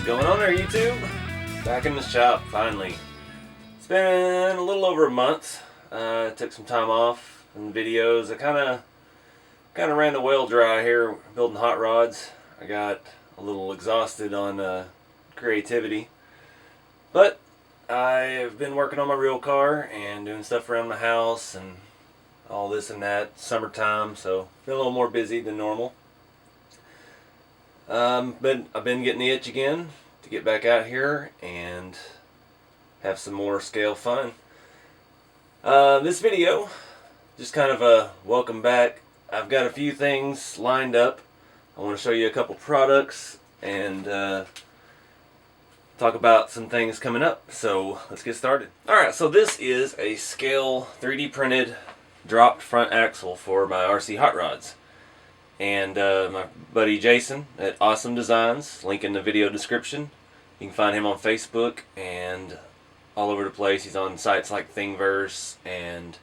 Going on there, YouTube? Back in the shop, finally. It's been a little over a month. Took some time off from the videos. I kind of ran the well dry here building hot rods. I got a little exhausted on creativity, but I've been working on my real car and doing stuff around the house and all this and that. Summertime, so been a little more busy than normal. But I've been getting the itch again to get back out here and have some more scale fun. This video, just kind of a welcome back. I've got a few things lined up. I want to show you a couple products and talk about some things coming up. So let's get started. Alright, so this is a scale 3D printed dropped front axle for my RC hot rods. And my buddy Jason at Awesome Designs, link in the video description. You can find him on Facebook and all over the place. He's on sites like Thingiverse and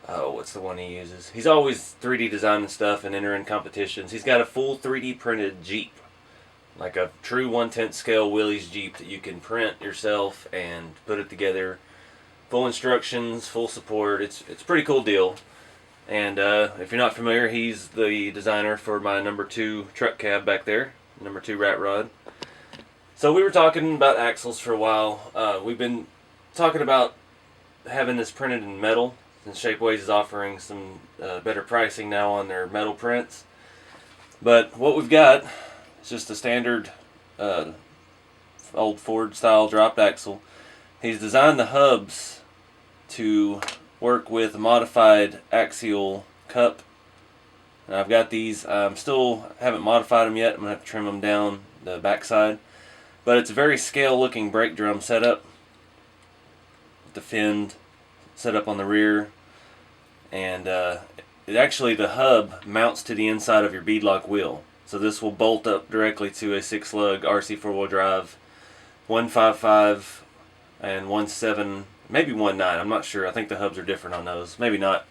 what's the one he uses? He's always 3D designing stuff and entering competitions. He's got a full 3D printed Jeep, like a true 1/10 scale Willys Jeep that you can print yourself and put it together. Full instructions, full support. It's a pretty cool deal. And if you're not familiar, he's the designer for my number 2 truck cab back there, number 2 Ratrod. So we were talking about axles for a while. We've been talking about having this printed in metal, and Shapeways is offering some better pricing now on their metal prints. But what we've got is just a standard old Ford style dropped axle. He's designed the hubs to work with a modified axial cup. And I've got these. Still haven't modified them yet. I'm gonna have to trim them down the backside. But it's a very scale looking brake drum setup. The fin set up on the rear, and it actually, the hub mounts to the inside of your beadlock wheel. So this will bolt up directly to a 6-lug RC 4-wheel drive 155 and 17, maybe 19. I'm not sure. I think the hubs are different on those. Maybe not.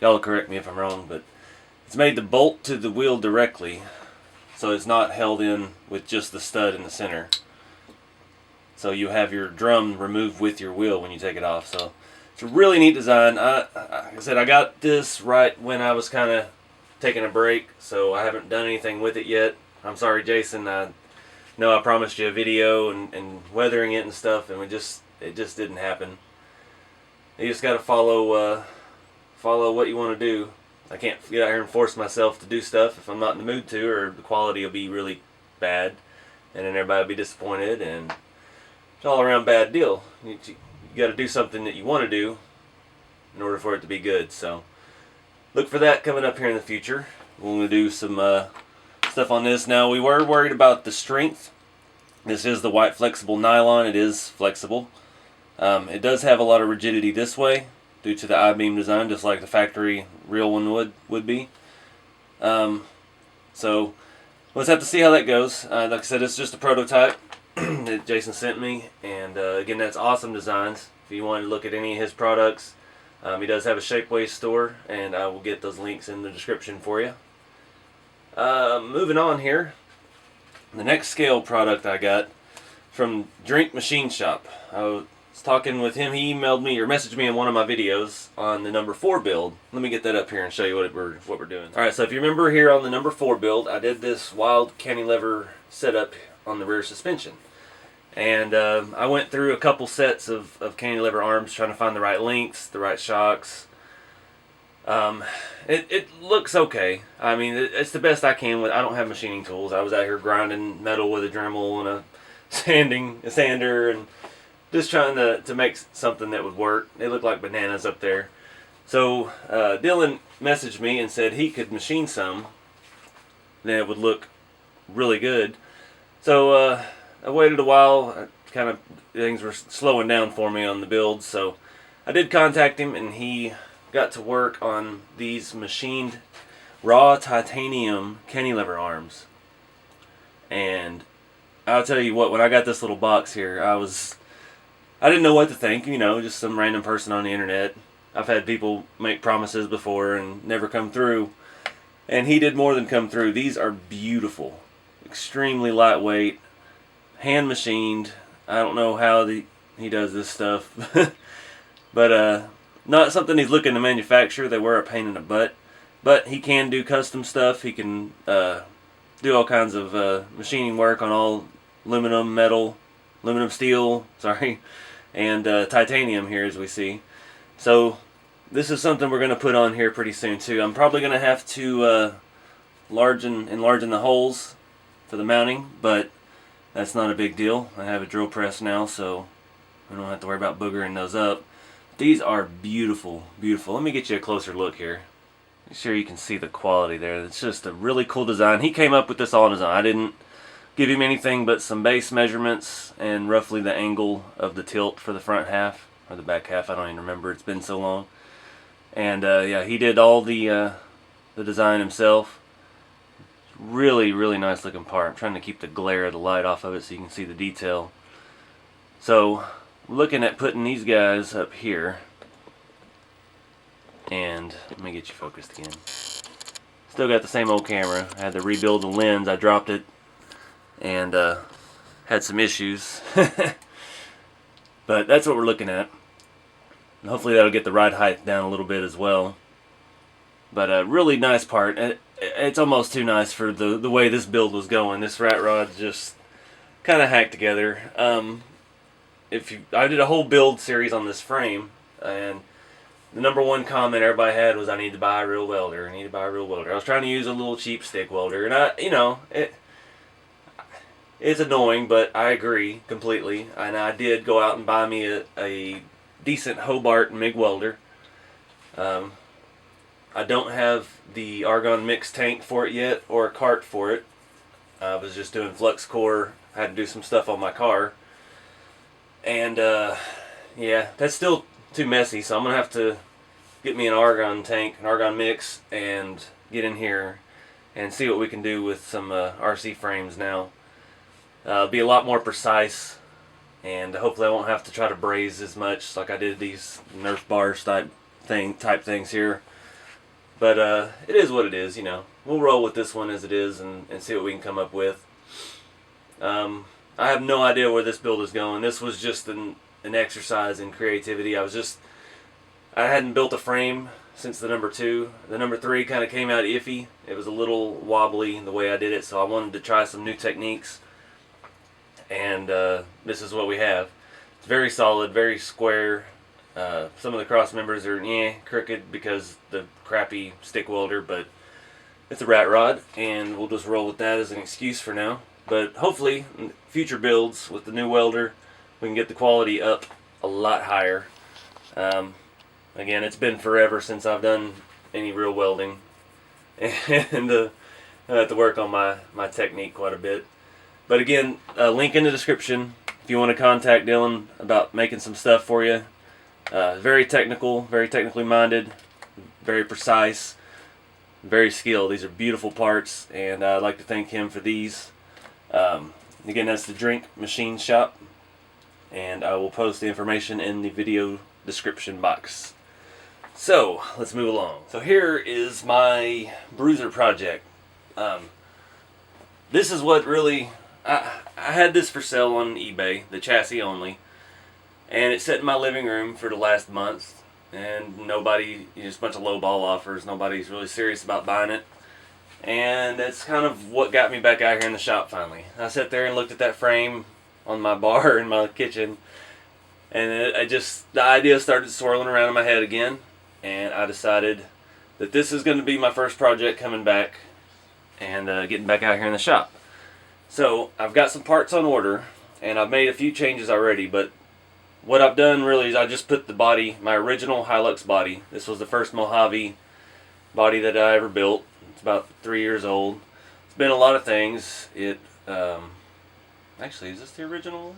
Y'all correct me if I'm wrong, but it's made to bolt to the wheel directly, so it's not held in with just the stud in the center. So you have your drum removed with your wheel when you take it off. So it's a really neat design. Like I said, I got this right when I was kind of taking a break, so I haven't done anything with it yet. I'm sorry, Jason. I know I promised you a video and weathering it and stuff, and it just didn't happen. You just got to follow what you want to do. I can't get out here and force myself to do stuff if I'm not in the mood to, or the quality will be really bad, and then everybody will be disappointed, and it's all around bad deal. You got to do something that you want to do in order for it to be good. So look for that coming up here in the future. We're going to do some stuff on this. Now, we were worried about the strength. This is the white flexible nylon. It is flexible. It does have a lot of rigidity this way due to the I-beam design, just like the factory real one would be. So let's have to see how that goes. Like I said, it's just a prototype that Jason sent me, and again, that's Awesome Designs. If you want to look at any of his products, he does have a Shapeways store, and I will get those links in the description for you. Moving on here, the next scale product I got from Drink Machine Shop. I was talking with him. He emailed me or messaged me in one of my videos on the number 4 build. Let me get that up here and show you what we're doing. Alright, so if you remember here on the number 4 build, I did this wild cantilever setup on the rear suspension. And I went through a couple sets of cantilever arms trying to find the right lengths, the right shocks. It looks okay. I mean, it's the best I can with. I don't have machining tools. I was out here grinding metal with a Dremel and a sander, and just trying to make something that would work. They look like bananas up there. So Dylan messaged me and said he could machine some that would look really good. So I waited a while. Things were slowing down for me on the build, so I did contact him, and he got to work on these machined raw titanium cantilever arms. And I'll tell you what, when I got this little box here, I didn't know what to think. You know, just some random person on the internet. I've had people make promises before and never come through, and he did more than come through. These are beautiful, extremely lightweight. hand machined. I don't know how he does this stuff, but not something he's looking to manufacture. They were a pain in the butt, but he can do custom stuff. He can do all kinds of machining work on all aluminum, steel, sorry, and titanium here, as we see. So this is something we're going to put on here pretty soon too. I'm probably going to have to enlarge the holes for the mounting, but that's not a big deal. I have a drill press now, so we don't have to worry about boogering those up. These are beautiful, beautiful. Let me get you a closer look here. Make sure you can see the quality there. It's just a really cool design. He came up with this all on his own. I didn't give him anything but some base measurements and roughly the angle of the tilt for the front half, or the back half. I don't even remember. It's been so long. And yeah, he did all the design himself. Really, really nice looking part. I'm trying to keep the glare of the light off of it so you can see the detail. So, looking at putting these guys up here. And let me get you focused again. Still got the same old camera. I had to rebuild the lens. I dropped it and had some issues. But that's what we're looking at. And hopefully that'll get the ride height down a little bit as well. But a really nice part. It's almost too nice for the way this build was going. This Ratrod just kind of hacked together. I did a whole build series on this frame, and the number one comment everybody had was, I need to buy a real welder. I need to buy a real welder. I was trying to use a little cheap stick welder, and it's annoying, but I agree completely. And I did go out and buy me a decent Hobart MIG welder. I don't have the argon mix tank for it yet, or a cart for it. I was just doing flux core. I had to do some stuff on my car. And yeah, that's still too messy, so I'm going to have to get me an argon tank, an argon mix, and get in here and see what we can do with some RC frames now. Be a lot more precise, and hopefully I won't have to try to braze as much like I did these Nerf bars type things here. But it is what it is, you know. We'll roll with this one as it is and see what we can come up with. I have no idea where this build is going. This was just an exercise in creativity. I hadn't built a frame since the number 2. The number 3 kind of came out iffy. It was a little wobbly the way I did it, so I wanted to try some new techniques. And this is what we have. It's very solid, very square. Some of the cross members are crooked because the crappy stick welder, but it's a Ratrod, and we'll just roll with that as an excuse for now. But hopefully, in future builds with the new welder, we can get the quality up a lot higher. Again, it's been forever since I've done any real welding, and I have to work on my technique quite a bit. But again, link in the description if you want to contact Dylan about making some stuff for you. Very technical, very technically minded, very precise, very skilled. These are beautiful parts, and I'd like to thank him for these. Again, that's the Drink Machine Shop, and I will post the information in the video description box. So, let's move along. So here is my Bruiser project. This is what really... I had this for sale on eBay, the chassis only. And it's sat in my living room for the last month, and just a bunch of lowball offers. Nobody's really serious about buying it. And that's kind of what got me back out here in the shop finally. I sat there and looked at that frame on my bar in my kitchen, and the idea started swirling around in my head again, and I decided that this is going to be my first project coming back and getting back out here in the shop. So I've got some parts on order, and I've made a few changes already, but what I've done really is I just put the body, my original Hilux body. This was the first Mojave body that I ever built. It's about 3 years old. It's been a lot of things. Actually, is this the original one?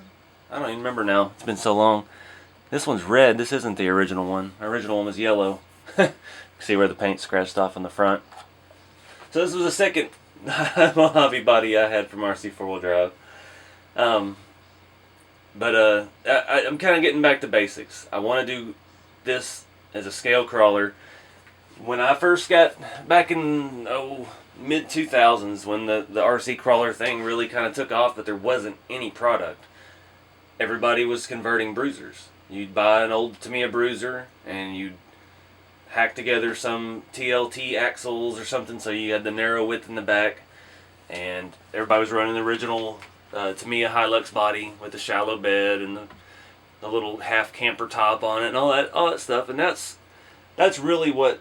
I don't even remember now. It's been so long. This one's red. This isn't the original one. My original one was yellow. See where the paint scratched off on the front. So this was the second Mojave body I had from RC 4-wheel drive. But I'm kind of getting back to basics. I want to do this as a scale crawler. When I first got back in mid-2000s when the RC crawler thing really kind of took off, but there wasn't any product. Everybody was converting Bruisers. You'd buy an old Tamiya Bruiser and you'd hack together some TLT axles or something so you had the narrow width in the back, and everybody was running the original Tamiya Hilux body with the shallow bed and the little half camper top on it and all that stuff. And that's really what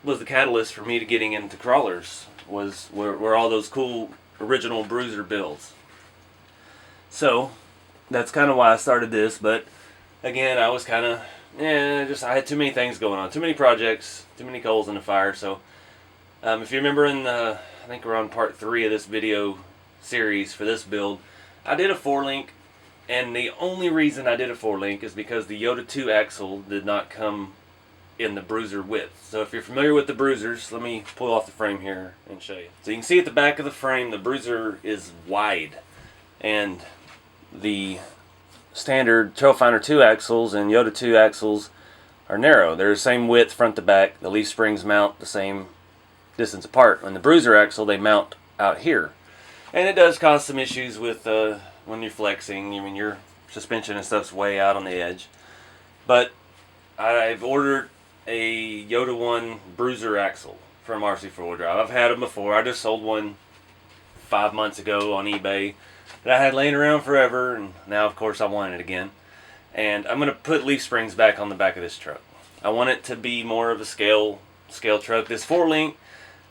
was the catalyst for me to getting into crawlers, were all those cool original Bruiser builds. So that's kind of why I started this. But again, I was kind of I had too many things going on, too many projects, too many coals in the fire. So if you remember I think we're on part 3 of this video series for this build, I did a 4-link, and the only reason I did a 4-link is because the Yoda 2 axle did not come in the Bruiser width. So if you're familiar with the Bruisers, let me pull off the frame here and show you. So you can see at the back of the frame, the Bruiser is wide, and the standard Trailfinder 2 axles and Yoda 2 axles are narrow. They're the same width front to back. The leaf springs mount the same distance apart. On the Bruiser axle, they mount out here. And it does cause some issues with when you're flexing. I mean, your suspension and stuff's way out on the edge. But I've ordered a Yoda 1 Bruiser axle from RC4 Drive. I've had them before. I just sold one 5 months ago on eBay that I had laying around forever, and now of course I want it again. And I'm going to put leaf springs back on the back of this truck. I want it to be more of a scale truck. This 4-link,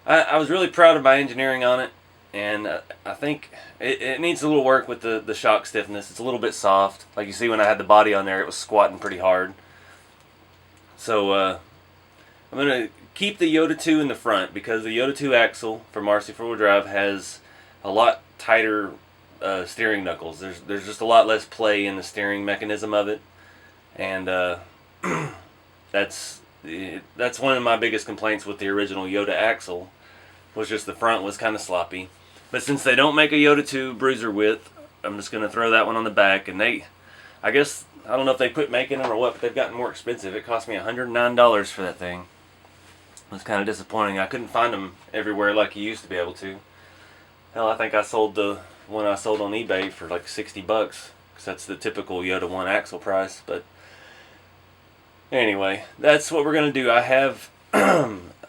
I was really proud of my engineering on it, and I think it needs a little work with the shock stiffness. It's a little bit soft. Like you see when I had the body on there, it was squatting pretty hard. So I'm going to keep the Yoda 2 in the front, because the Yoda 2 axle from RC4 Drive has a lot tighter steering knuckles. There's just a lot less play in the steering mechanism of it, and that's one of my biggest complaints with the original Yoda axle, was just the front was kind of sloppy. But since they don't make a Yoda 2 Bruiser width, I'm just going to throw that one on the back. And I guess, I don't know if they quit making them or what, but they've gotten more expensive. It cost me $109 for that thing. It was kind of disappointing. I couldn't find them everywhere like you used to be able to. Hell, I think I sold the one I sold on eBay for like $60, because that's the typical Yoda 1 axle price. But anyway, that's what we're going to do. I have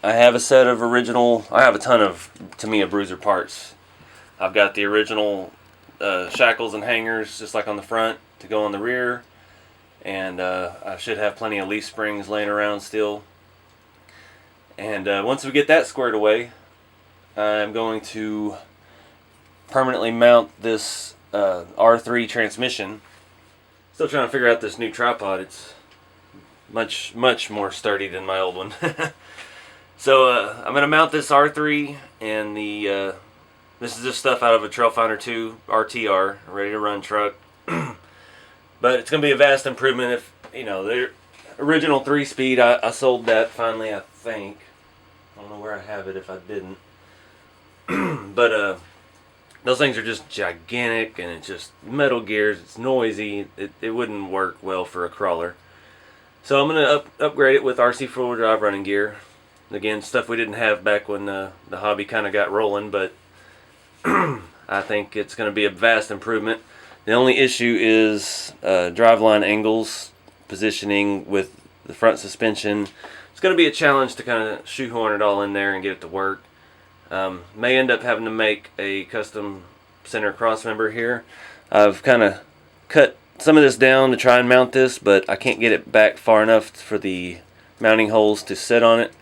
I have a set of original, I have a ton of Tamiya Bruiser parts. I've got the original shackles and hangers, just like on the front, to go on the rear. And I should have plenty of leaf springs laying around still. And once we get that squared away, I'm going to permanently mount this R3 transmission. Still trying to figure out this new tripod. It's much more sturdy than my old one. So I'm going to mount this R3, and this is just stuff out of a Trailfinder 2 RTR, ready to run truck. But it's going to be a vast improvement. If you know, the original 3-speed, I sold that finally, I think. I don't know where I have it if I didn't. But those things are just gigantic, and it's just metal gears. It's noisy. It wouldn't work well for a crawler. So I'm going to upgrade it with RC4 Drive running gear. Again, stuff we didn't have back when the hobby kind of got rolling, but I think it's going to be a vast improvement. The only issue is driveline angles, positioning with the front suspension. It's going to be a challenge to kind of shoehorn it all in there and get it to work. May end up having to make a custom center cross member here. I've kind of cut some of this down to try and mount this, but I can't get it back far enough for the mounting holes to sit on it.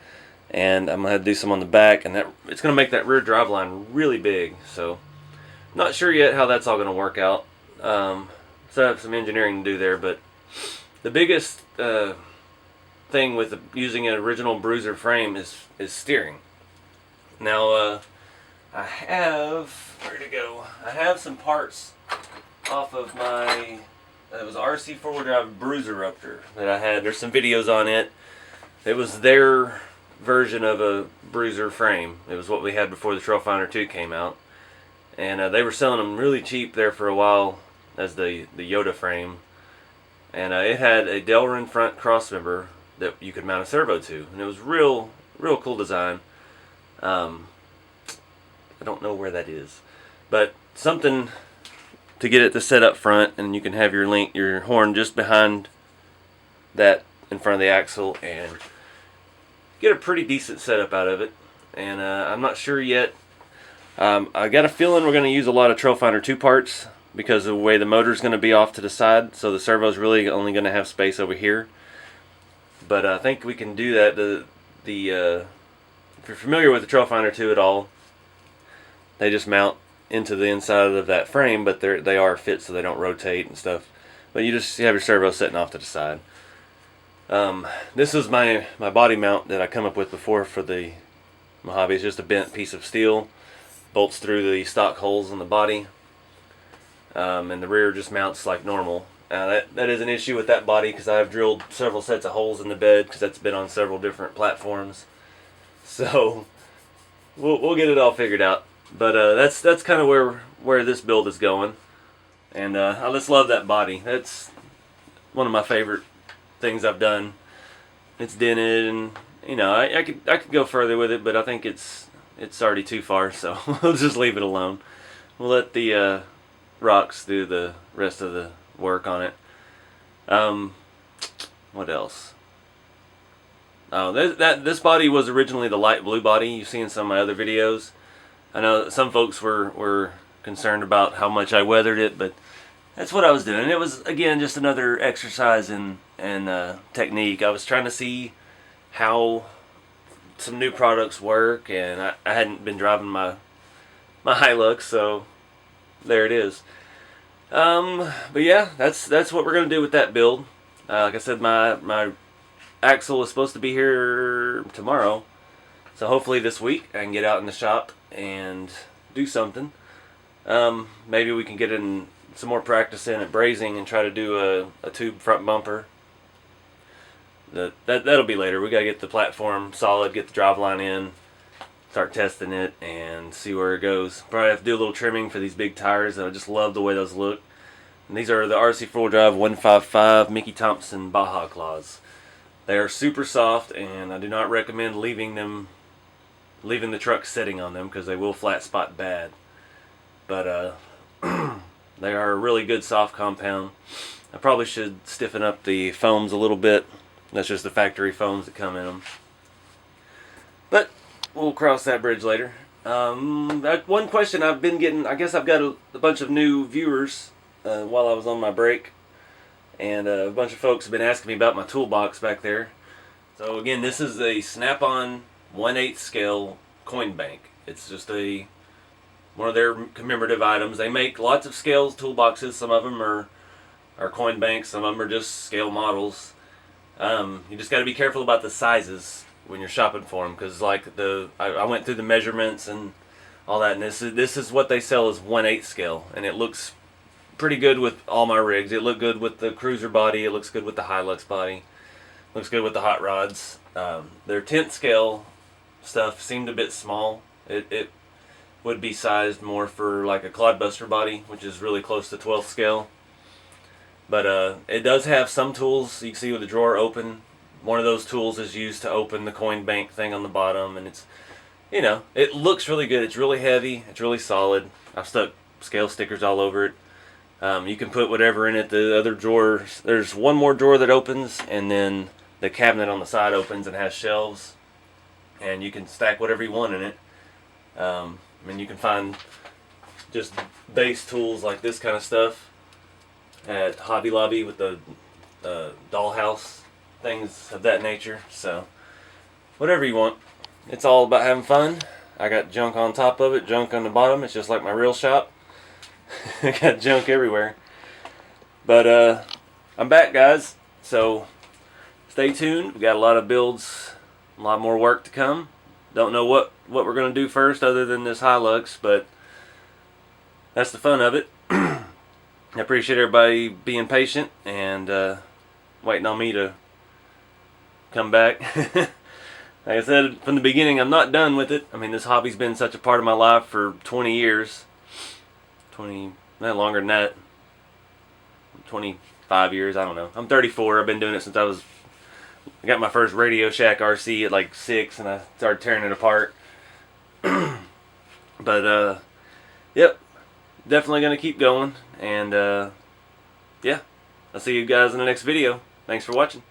And I'm going to have to do some on the back, and it's going to make that rear driveline really big. So not sure yet how that's all going to work out. So I have some engineering to do there, but the biggest thing with using an original Bruiser frame is steering. Now I have, where to go? I have some parts off of my, it was RC4 Drive Bruiser Raptor that I had. There's some videos on it. It was their version of a Bruiser frame. It was what we had before the Trailfinder 2 came out, and they were selling them really cheap there for a while as the Yoda frame. And it had a Delrin front crossmember that you could mount a servo to, and it was real cool design. I don't know where that is. But something to get it to set up front, and you can have your horn just behind that in front of the axle and get a pretty decent setup out of it. And I'm not sure yet. I got a feeling we're going to use a lot of Trail Finder 2 parts because of the way the motor's going to be off to the side, so the servo's really only going to have space over here. But I think we can do that. If you're familiar with the Trail Finder 2 at all, they just mount into the inside of that frame, but they are fit so they don't rotate and stuff. But you have your servo sitting off to the side. This is my body mount that I come up with before for the Mojave. It's just a bent piece of steel, bolts through the stock holes in the body, and the rear just mounts like normal. That is an issue with that body because I've drilled several sets of holes in the bed because that's been on several different platforms. So we'll get it all figured out. But that's kind of where this build is going, and I just love that body. That's one of my favorite things I've done. It's dented, and I could go further with it, but I think it's already too far, so we'll just leave it alone. We'll let the rocks do the rest of the work on it. What else? Oh, this body was originally the light blue body you've seen in some of my other videos. I know some folks were concerned about how much I weathered it, but that's what I was doing. It was, again, just another exercise in technique. I was trying to see how some new products work, and I hadn't been driving my Hilux, so there it is. But yeah, that's what we're gonna do with that build. Like I said, my axle is supposed to be here tomorrow, so hopefully this week I can get out in the shop and do something. Maybe we can get in some more practice in at brazing and try to do a tube front bumper. That'll be later. We gotta get the platform solid, get the driveline in, start testing it, and see where it goes. Probably have to do a little trimming for these big tires. I just love the way those look. And these are the RC 4-Drive 155 Mickey Thompson Baja Claws. They are super soft, and I do not recommend leaving the truck sitting on them because they will flat spot bad. But they are a really good soft compound. I probably should stiffen up the foams a little bit. That's just the factory foams that come in them. But we'll cross that bridge later. That one question I've been getting, I guess I've got a bunch of new viewers while I was on my break. And a bunch of folks have been asking me about my toolbox back there. So again, this is a Snap-on 1/8 scale coin bank. It's just one of their commemorative items. They make lots of scales toolboxes. Some of them are coin banks. Some of them are just scale models. You just got to be careful about the sizes when you're shopping for them, because like I went through the measurements and all that, and this is what they sell as 1/8 scale, and it looks pretty good with all my rigs. It looked good with the Cruiser body. It looks good with the Hilux body. Looks good with the hot rods. Their 10th scale stuff seemed a bit small. It would be sized more for like a Clodbuster body, which is really close to 12th scale. But it does have some tools. You can see with the drawer open. One of those tools is used to open the coin bank thing on the bottom, and it's, it looks really good. It's really heavy. It's really solid. I've stuck scale stickers all over it. You can put whatever in it. The other drawers, there's one more drawer that opens, and then the cabinet on the side opens and has shelves, and you can stack whatever you want in it. You can find just base tools like this kind of stuff at Hobby Lobby with the dollhouse, things of that nature. So whatever you want. It's all about having fun. I got junk on top of it, junk on the bottom. It's just like my real shop. I got junk everywhere. But I'm back, guys. So stay tuned. We got a lot of builds, a lot more work to come. Don't know what we're going to do first other than this Hilux, but that's the fun of it. I appreciate everybody being patient and waiting on me to come back. Like I said from the beginning, I'm not done with it. I mean, this hobby's been such a part of my life for 20 years. 20, not longer than that. 25 years, I don't know. I'm 34. I've been doing it since I got my first Radio Shack RC at like 6, and I started tearing it apart. But But yep, definitely gonna keep going, and yeah, I'll see you guys in the next video. Thanks for watching.